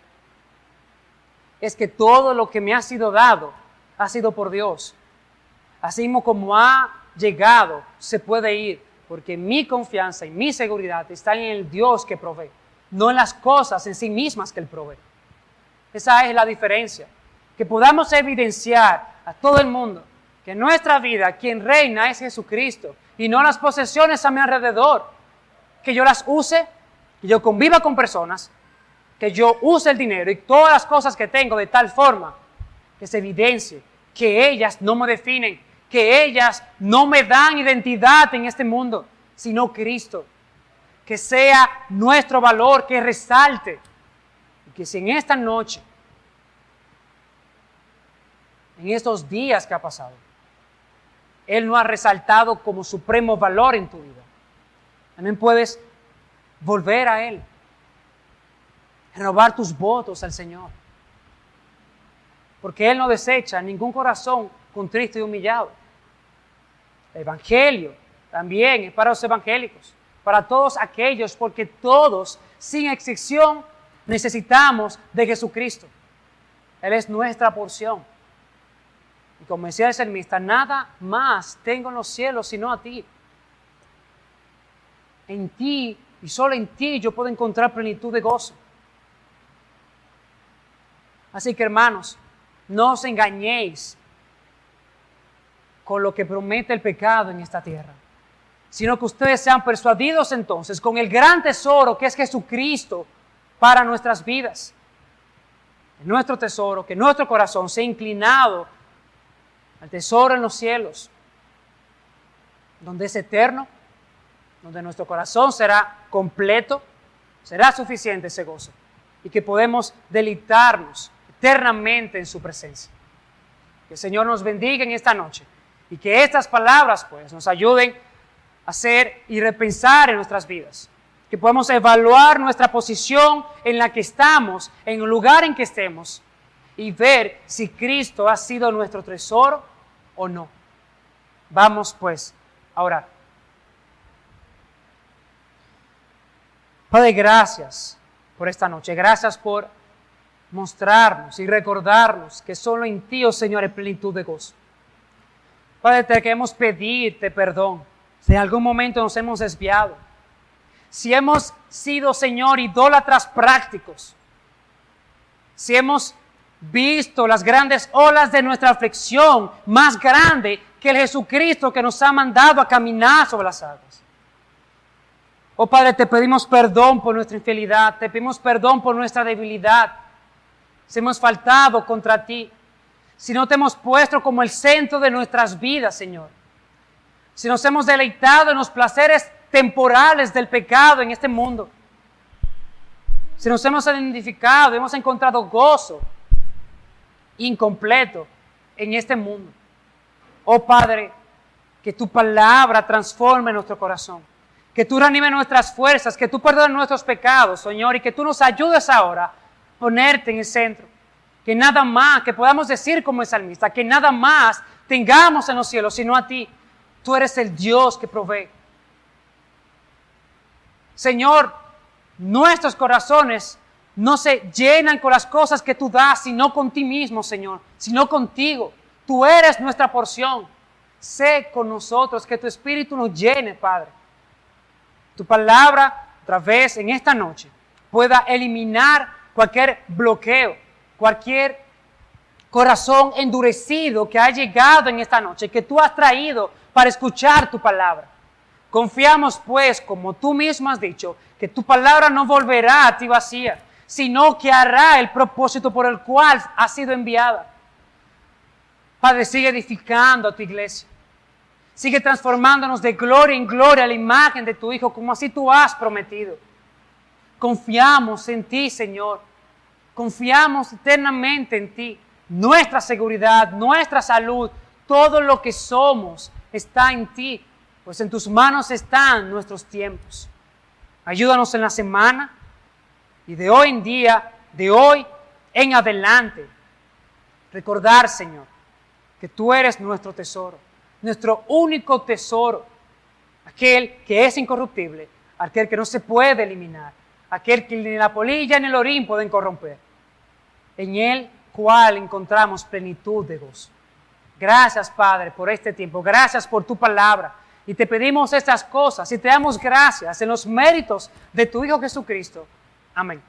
A: es que todo lo que me ha sido dado ha sido por Dios. Así mismo como ha llegado, se puede ir, porque mi confianza y mi seguridad están en el Dios que provee, no en las cosas en sí mismas que Él provee. Esa es la diferencia. Que podamos evidenciar a todo el mundo que en nuestra vida quien reina es Jesucristo y no las posesiones a mi alrededor. Que yo las use, que yo conviva con personas, que yo use el dinero y todas las cosas que tengo de tal forma que se evidencie que ellas no me definen, que ellas no me dan identidad en este mundo, sino Cristo. Que sea nuestro valor, que resalte. Y que si en esta noche, en estos días que ha pasado, Él no ha resaltado como supremo valor en tu vida, también puedes volver a Él, renovar tus votos al Señor. Porque Él no desecha ningún corazón contrito y humillado. El Evangelio también es para los evangélicos, para todos aquellos, porque todos, sin excepción, necesitamos de Jesucristo. Él es nuestra porción. Y como decía el salmista, nada más tengo en los cielos sino a ti. En ti y solo en ti yo puedo encontrar plenitud de gozo. Así que hermanos, no os engañéis con lo que promete el pecado en esta tierra, sino que ustedes sean persuadidos entonces con el gran tesoro que es Jesucristo para nuestras vidas. Nuestro tesoro, que nuestro corazón sea inclinado al tesoro en los cielos, donde es eterno, donde nuestro corazón será completo, será suficiente ese gozo, y que podemos deleitarnos eternamente en su presencia. Que el Señor nos bendiga en esta noche, y que estas palabras pues nos ayuden a hacer y repensar en nuestras vidas. Que podamos evaluar nuestra posición en la que estamos, en el lugar en que estemos, y ver si Cristo ha sido nuestro tesoro o no. Vamos pues a orar. Padre, gracias por esta noche. Gracias por mostrarnos y recordarnos que solo en ti, oh Señor, hay plenitud de gozo. Padre, te queremos pedirte perdón si en algún momento nos hemos desviado. Si hemos sido, Señor, idólatras prácticos. Si hemos visto las grandes olas de nuestra aflicción más grande que el Jesucristo que nos ha mandado a caminar sobre las aguas. Oh Padre, te pedimos perdón por nuestra infidelidad, te pedimos perdón por nuestra debilidad. Si hemos faltado contra ti, si no te hemos puesto como el centro de nuestras vidas, Señor. Si nos hemos deleitado en los placeres temporales del pecado en este mundo. Si nos hemos identificado, hemos encontrado gozo incompleto en este mundo. Oh Padre, que tu palabra transforme nuestro corazón. Que tú reanimes nuestras fuerzas, que tú perdones nuestros pecados, Señor, y que tú nos ayudes ahora a ponerte en el centro. Que nada más, que podamos decir como el salmista, que nada más tengamos en los cielos, sino a ti. Tú eres el Dios que provee. Señor, nuestros corazones no se llenan con las cosas que tú das, sino con ti mismo, Señor, sino contigo. Tú eres nuestra porción. Sé con nosotros, que tu Espíritu nos llene, Padre. Tu palabra, otra vez en esta noche, pueda eliminar cualquier bloqueo, cualquier corazón endurecido que ha llegado en esta noche, que tú has traído para escuchar tu palabra. Confiamos pues, como tú mismo has dicho, que tu palabra no volverá a ti vacía, sino que hará el propósito por el cual ha sido enviada. Padre, sigue edificando a tu iglesia. Sigue transformándonos de gloria en gloria a la imagen de tu Hijo, como así tú has prometido. Confiamos en ti, Señor. Confiamos eternamente en ti. Nuestra seguridad, nuestra salud, todo lo que somos está en ti, pues en tus manos están nuestros tiempos. Ayúdanos en la semana y de hoy en día, de hoy en adelante, recordar, Señor, que tú eres nuestro tesoro, nuestro único tesoro, aquel que es incorruptible, aquel que no se puede eliminar, aquel que ni la polilla ni el orín pueden corromper, en el cual encontramos plenitud de gozo. Gracias, Padre, por este tiempo, gracias por tu palabra, y te pedimos estas cosas y te damos gracias en los méritos de tu Hijo Jesucristo. Amén.